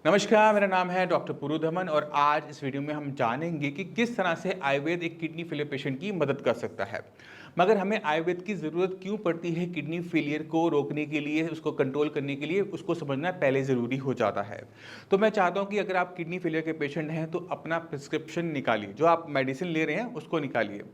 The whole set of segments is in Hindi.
नमस्कार, मेरा नाम है डॉक्टर पुरुधमन और आज इस वीडियो में हम जानेंगे कि किस तरह से आयुर्वेद एक किडनी फेलियर पेशेंट की मदद कर सकता है। मगर हमें आयुर्वेद की ज़रूरत क्यों पड़ती है किडनी फेलियर को रोकने के लिए, उसको कंट्रोल करने के लिए, उसको समझना पहले ज़रूरी हो जाता है। तो मैं चाहता हूँ कि अगर आप किडनी फेलियर के पेशेंट हैं तो अपना प्रिस्क्रिप्शन निकालिए, जो आप मेडिसिन ले रहे हैं उसको निकालिए।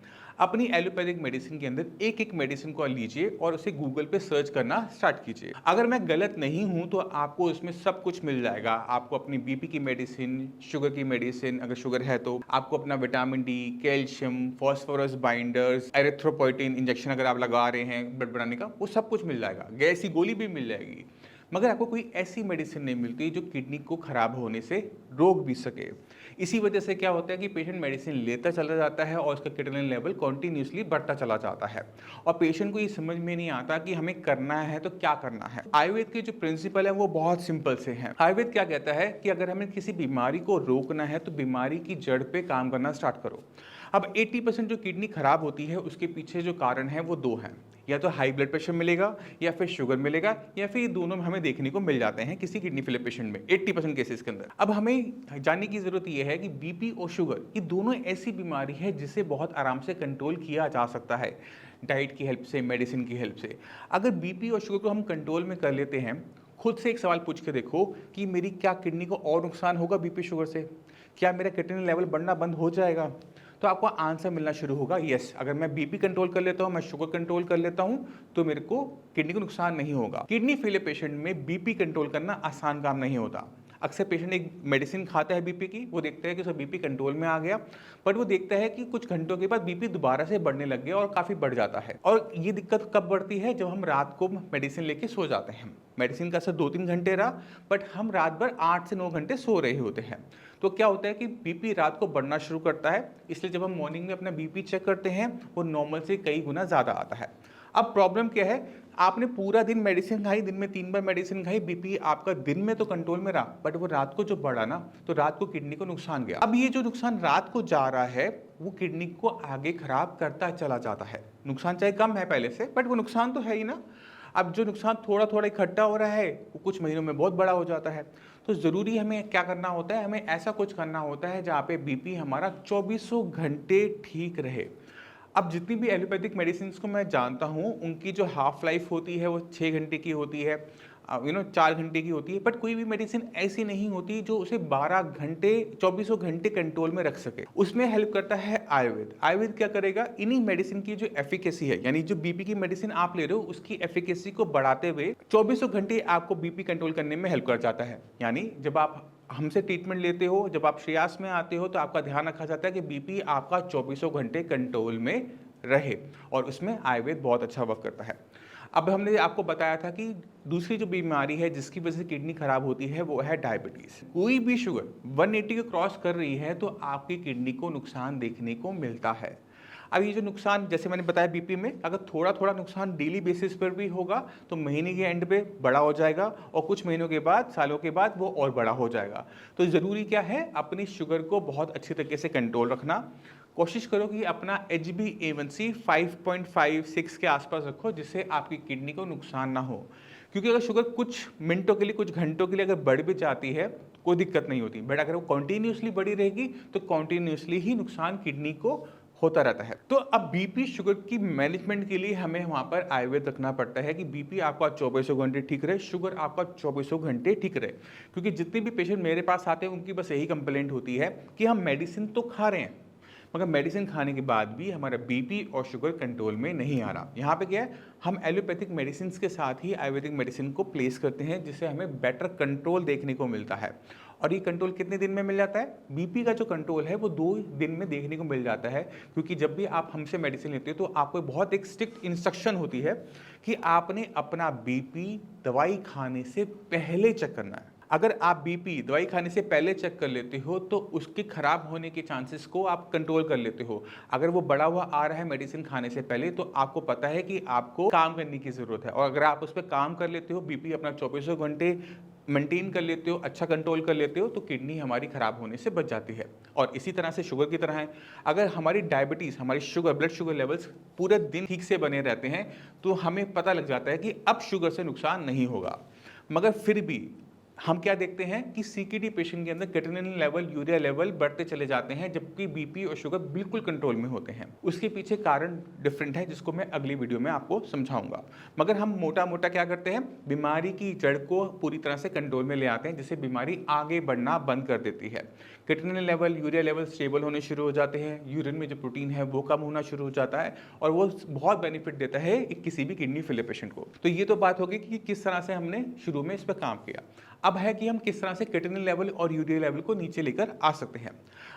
अपनी एलोपैथिक मेडिसिन के अंदर एक एक मेडिसिन को लीजिए और उसे गूगल पे सर्च करना स्टार्ट कीजिए। अगर मैं गलत नहीं हूं तो आपको इसमें सब कुछ मिल जाएगा। आपको अपनी बीपी की मेडिसिन, शुगर की मेडिसिन, अगर शुगर है तो आपको अपना vitamin D, calcium, phosphorus binders, erythropoietin injection अगर आप लगा रहे हैं ब्लड बढ़ाने का, वो सब कुछ मिल जाएगा। गैस की गोली भी मिल जाएगी। मगर आपको कोई ऐसी मेडिसिन नहीं मिलती जो किडनी को खराब होने से रोक भी सके। इसी वजह से क्या होता है कि पेशेंट मेडिसिन लेता चला जाता है और उसका क्रिएटिनिन लेवल कॉन्टिन्यूसली बढ़ता चला जाता है और पेशेंट को ये समझ में नहीं आता कि हमें करना है तो क्या करना है। आयुर्वेद के जो प्रिंसिपल है वो बहुत सिंपल से हैं। आयुर्वेद क्या कहता है कि अगर हमें किसी बीमारी को रोकना है तो बीमारी की जड़ पे काम करना स्टार्ट करो। अब 80% जो किडनी खराब होती है उसके पीछे जो कारण है वो दो हैं। या तो हाई ब्लड प्रेशर मिलेगा या फिर शुगर मिलेगा या फिर ये दोनों में हमें देखने को मिल जाते हैं किसी किडनी फेलियर पेशेंट में 80% केसेस के अंदर। अब हमें जानने की जरूरत यह है कि बीपी और शुगर ये दोनों ऐसी बीमारी है जिसे बहुत आराम से कंट्रोल किया जा सकता है डाइट की हेल्प से, मेडिसिन की हेल्प से। अगर बीपी और शुगर को हम कंट्रोल में कर लेते हैं, खुद से एक सवाल पूछ के देखो कि मेरी क्या किडनी को और नुकसान होगा बीपी शुगर से? क्या मेरा क्रिएटिनिन लेवल बढ़ना बंद हो जाएगा? तो आपको आंसर मिलना शुरू होगा, यस, अगर मैं बीपी कंट्रोल कर लेता हूं, मैं शुगर कंट्रोल कर लेता हूं तो मेरे को किडनी को नुकसान नहीं होगा। किडनी फेलियर पेशेंट में बीपी कंट्रोल करना आसान काम नहीं होता। अक्सर पेशेंट एक मेडिसिन खाता है बीपी की, वो देखता है कि उसका बीपी कंट्रोल में आ गया, बट वो देखता है कि कुछ घंटों के बाद बीपी दोबारा से बढ़ने लग गया और काफ़ी बढ़ जाता है। और ये दिक्कत कब बढ़ती है? जब हम रात को मेडिसिन लेके सो जाते हैं। मेडिसिन का असर 2-3 घंटे रहा, बट हम रात भर 8 से 9 घंटे सो रहे होते हैं। तो क्या होता है कि बीपी रात को बढ़ना शुरू करता है, इसलिए जब हम मॉर्निंग में अपना बीपी चेक करते हैं वो नॉर्मल से कई गुना ज़्यादा आता है। अब प्रॉब्लम क्या है? आपने पूरा दिन मेडिसिन खाई, दिन में 3 बार मेडिसिन खाई, बीपी आपका दिन में तो कंट्रोल में रहा, बट वो रात को जो बढ़ा ना, तो रात को किडनी को नुकसान गया। अब ये जो नुकसान रात को जा रहा है वो किडनी को आगे खराब करता चला जाता है। नुकसान चाहे कम है पहले से, बट वो नुकसान तो है ही ना। अब जो नुकसान थोड़ा थोड़ा इकट्ठा हो रहा है वो कुछ महीनों में बहुत बड़ा हो जाता है। तो ज़रूरी हमें क्या करना होता है? हमें ऐसा कुछ करना होता है जहाँ पे बीपी हमारा 2400 घंटे ठीक रहे। अब जितनी भी एलोपैथिक मेडिसिन को मैं जानता हूँ उनकी जो हाफ लाइफ होती है वो 6 घंटे की होती है, 4 घंटे की होती है, बट कोई भी मेडिसिन ऐसी नहीं होती जो उसे 12 घंटे 2400 घंटे कंट्रोल में रख सके। उसमें हेल्प करता है आयुर्वेद। आयुर्वेद क्या करेगा? इन्हीं मेडिसिन की जो एफिकेसी है, यानी जो बीपी की मेडिसिन आप ले रहे हो उसकी एफिकेसी को बढ़ाते हुए 2400 घंटे आपको बीपी कंट्रोल करने में हेल्प कर जाता है। यानी जब आप हमसे ट्रीटमेंट लेते हो, जब आप श्रेयास में आते हो तो आपका ध्यान रखा जाता है कि बीपी आपका 2400 घंटे कंट्रोल में रहे और उसमें आयुर्वेद बहुत अच्छा वर्क करता है। अब हमने आपको बताया था कि दूसरी जो बीमारी है जिसकी वजह से किडनी खराब होती है वो है डायबिटीज़। कोई भी शुगर 180 को क्रॉस कर रही है तो आपकी किडनी को नुकसान देखने को मिलता है। अब ये जो नुकसान जैसे मैंने बताया बीपी में, अगर थोड़ा थोड़ा नुकसान डेली बेसिस पर भी होगा तो महीने के एंड पे बड़ा हो जाएगा और कुछ महीनों के बाद, सालों के बाद वो और बड़ा हो जाएगा। तो ज़रूरी क्या है? अपनी शुगर को बहुत अच्छी तरीके से कंट्रोल रखना। कोशिश करो कि अपना HbA1c 5.56 के आसपास रखो जिससे आपकी किडनी को नुकसान ना हो। क्योंकि अगर शुगर कुछ मिनटों के लिए, कुछ घंटों के लिए अगर बढ़ भी जाती है कोई दिक्कत नहीं होती, बट अगर वो कॉन्टीन्यूसली बढ़ी रहेगी तो कॉन्टीन्यूसली ही नुकसान किडनी को होता रहता है। तो अब बीपी शुगर की मैनेजमेंट के लिए हमें वहां पर आयुर्वेद रखना पड़ता है कि बीपी आपका 2400 घंटे ठीक रहे, शुगर आपका 2400 घंटे ठीक रहे। क्योंकि जितने भी पेशेंट मेरे पास आते हैं उनकी बस यही कंप्लेंट होती है कि हम मेडिसिन तो खा रहे हैं मगर मेडिसिन खाने के बाद भी हमारा बीपी और शुगर कंट्रोल में नहीं आ रहा। यहाँ पे क्या है? हम एलोपैथिक मेडिसिन के साथ ही आयुर्वेदिक मेडिसिन को प्लेस करते हैं जिससे हमें बेटर कंट्रोल देखने को मिलता है। और ये कंट्रोल कितने दिन में मिल जाता है? बीपी का जो कंट्रोल है वो 2 दिन में देखने को मिल जाता है। क्योंकि जब भी आप हमसे मेडिसिन लेते हो तो आपको बहुत एक स्ट्रिक्ट इंस्ट्रक्शन होती है कि आपने अपना बीपी दवाई खाने से पहले चेक करना है। अगर आप बीपी दवाई खाने से पहले चेक कर लेते हो तो उसके खराब होने के चांसेस को आप कंट्रोल कर लेते हो। अगर वो बढ़ा हुआ आ रहा है मेडिसिन खाने से पहले तो आपको पता है कि आपको काम करने की ज़रूरत है, और अगर आप उस पर काम कर लेते हो, बीपी अपना 2400 घंटे मेंटेन कर लेते हो, अच्छा कंट्रोल कर लेते हो, तो किडनी हमारी खराब होने से बच जाती है। और इसी तरह से शुगर की तरह है, अगर हमारी डायबिटीज़, हमारी शुगर, ब्लड शुगर लेवल्स पूरे दिन ठीक से बने रहते हैं तो हमें पता लग जाता है कि अब शुगर से नुकसान नहीं होगा। मगर फिर भी हम क्या देखते हैं कि सीकेडी पेशेंट के अंदर क्रेटिनिन लेवल, यूरिया लेवल बढ़ते चले जाते हैं, जबकि बीपी और शुगर बिल्कुल कंट्रोल में होते हैं। उसके पीछे कारण डिफरेंट है, जिसको मैं अगली वीडियो में आपको समझाऊंगा। मगर हम मोटा मोटा क्या करते हैं, बीमारी की जड़ को पूरी तरह से कंट्रोल में ले आते हैं, जिससे बीमारी आगे बढ़ना बंद कर देती है। Creatinine level, urea level stable होने शुरू हो जाते हैं, यूरिन में जो प्रोटीन है वो कम होना शुरू हो जाता है, और वो बहुत बेनिफिट देता है किसी भी किडनी फेलियर पेशेंट को। तो ये तो बात होगी कि किस तरह से हमने शुरू में इस पर काम किया। अब है कि हम किस तरह से क्रेटिनिन लेवल और यूरिया लेवल को नीचे लेकर आ सकते हैं।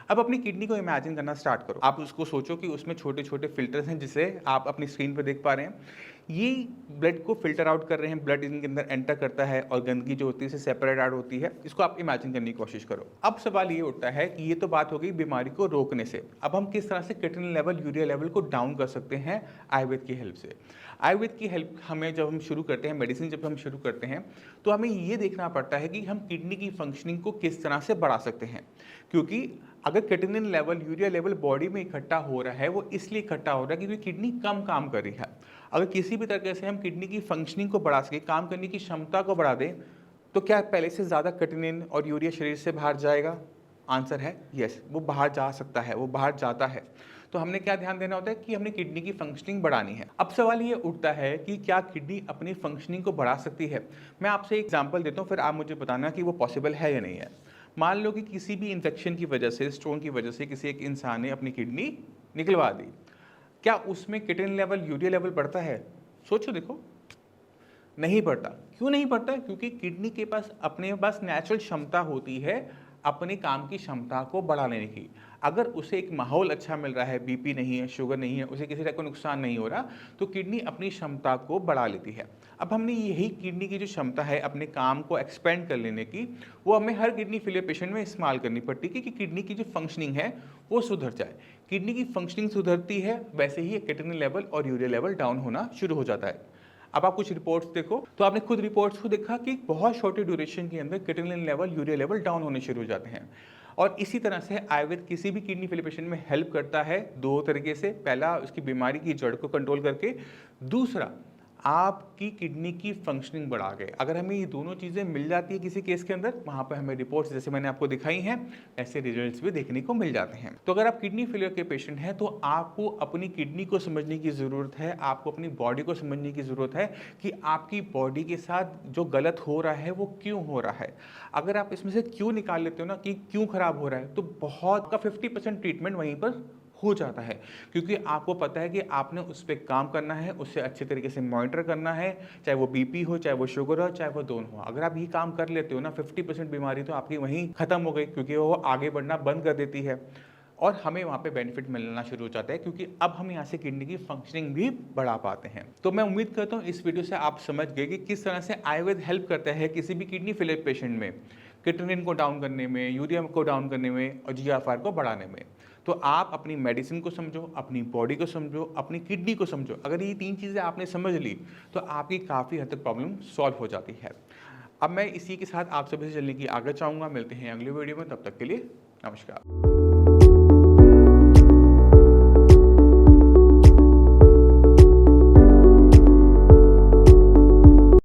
अब अपनी किडनी को इमेजिन करना स्टार्ट करो। आप उसको सोचो कि उसमें छोटे छोटे फिल्टर्स हैं, जिसे आप अपनी स्क्रीन पर देख पा रहे हैं। ये ब्लड को फिल्टर आउट कर रहे हैं, ब्लड इनके अंदर एंटर करता है और गंदगी जो होती है इसे सेपरेट आउट होती है। इसको आप इमेजिन करने की कोशिश करो। अब सवाल ये उठता है कि ये तो बात हो गई बीमारी को रोकने से, अब हम किस तरह से क्रेटिनिन लेवल, यूरिया लेवल को डाउन कर सकते हैं आयुर्वेद की हेल्प से। आयुर्वेद की हेल्प हमें जब हम शुरू करते हैं, मेडिसिन जब हम शुरू करते हैं, तो हमें ये देखना पड़ता है कि हम किडनी की फंक्शनिंग को किस तरह से बढ़ा सकते हैं। क्योंकि अगर creatinine level, urea level body में इकट्ठा हो रहा है, वो इसलिए इकट्ठा हो रहा है क्योंकि किडनी कम काम कर रही है। अगर किसी भी तरीके से हम किडनी की फंक्शनिंग को बढ़ा सके, काम करने की क्षमता को बढ़ा दें, तो क्या पहले से ज़्यादा क्रेटिनिन और यूरिया शरीर से बाहर जाएगा? आंसर है यस, वो बाहर जा सकता है, वो बाहर जाता है। तो हमने क्या ध्यान देना होता है कि हमने किडनी की फंक्शनिंग बढ़ानी है। अब सवाल ये उठता है कि क्या किडनी अपनी फंक्शनिंग को बढ़ा सकती है? मैं आपसे एक एग्जांपल देता हूँ, फिर आप मुझे बताना कि वो पॉसिबल है या नहीं है। मान लो कि किसी भी इन्फेक्शन की वजह से, स्टोन की वजह से किसी एक इंसान ने अपनी किडनी निकलवा दी, क्या उसमें क्रेटिनिन लेवल, यूरिया लेवल बढ़ता है? सोचो देखो, नहीं बढ़ता। क्यों नहीं बढ़ता? क्योंकि किडनी के पास अपने पास नेचुरल क्षमता होती है अपने काम की क्षमता को बढ़ा लेने की। अगर उसे एक माहौल अच्छा मिल रहा है, बीपी नहीं है, शुगर नहीं है, उसे किसी तरह का नुकसान नहीं हो रहा, तो किडनी अपनी क्षमता को बढ़ा लेती है। अब हमने यही किडनी की जो क्षमता है अपने काम को एक्सपेंड कर लेने की, वो हमें हर किडनी फेलियर पेशेंट में इस्तेमाल करनी पड़ती है कि किडनी की जो फंक्शनिंग है वो सुधर जाए। किडनी की फंक्शनिंग सुधरती है, वैसे ही क्रेटिनिन लेवल और यूरिया लेवल डाउन होना शुरू हो जाता है। अब आप कुछ रिपोर्ट्स देखो, तो आपने खुद रिपोर्ट्स को देखा कि बहुत छोटे ड्यूरेशन के अंदर creatinine level, urea level down होने शुरू हो जाते हैं। और इसी तरह से आयुर्वेद किसी भी किडनी फेलियर पेशेंट में हेल्प करता है दो तरीके से। पहला, उसकी बीमारी की जड़ को कंट्रोल करके, दूसरा आपकी किडनी की फंक्शनिंग बढ़ा के। अगर हमें ये दोनों चीज़ें मिल जाती है किसी केस के अंदर, वहाँ पर हमें रिपोर्ट्स जैसे मैंने आपको दिखाई हैं, ऐसे रिजल्ट्स भी देखने को मिल जाते हैं। तो अगर आप किडनी फेलियर के पेशेंट हैं, तो आपको अपनी किडनी को समझने की ज़रूरत है, आपको अपनी बॉडी को समझने की ज़रूरत है कि आपकी बॉडी के साथ जो गलत हो रहा है वो क्यों हो रहा है। अगर आप इसमें से क्यों निकाल लेते हो ना कि क्यों खराब हो रहा है, तो बहुत का 50% ट्रीटमेंट वहीं पर हो जाता है। क्योंकि आपको पता है कि आपने उस पर काम करना है, उससे अच्छे तरीके से मॉनिटर करना है, चाहे वो बीपी हो, चाहे वो शुगर हो, चाहे वो दोनों हो। अगर आप ये काम कर लेते हो ना, 50% बीमारी तो आपकी वहीं खत्म हो गई, क्योंकि वो आगे बढ़ना बंद कर देती है और हमें वहाँ पे बेनिफिट मिलना शुरू हो जाता है, क्योंकि अब हम यहाँ से किडनी की फंक्शनिंग भी बढ़ा पाते हैं। तो मैं उम्मीद करता हूँ इस वीडियो से आप समझ गए कि किस तरह से आयुर्वेद हेल्प करता है किसी भी किडनी फेलियर पेशेंट में, क्रेटिनिन को डाउन करने में, यूरिया को डाउन करने में और GFR को बढ़ाने में। तो आप अपनी मेडिसिन को समझो, अपनी बॉडी को समझो, अपनी किडनी को समझो। अगर ये तीन चीज़ें आपने समझ ली तो आपकी काफ़ी हद तक प्रॉब्लम सॉल्व हो जाती है। अब मैं इसी के साथ आप सभी से चलने की आगे चाहूँगा। मिलते हैं अगली वीडियो में, तब तक के लिए नमस्कार।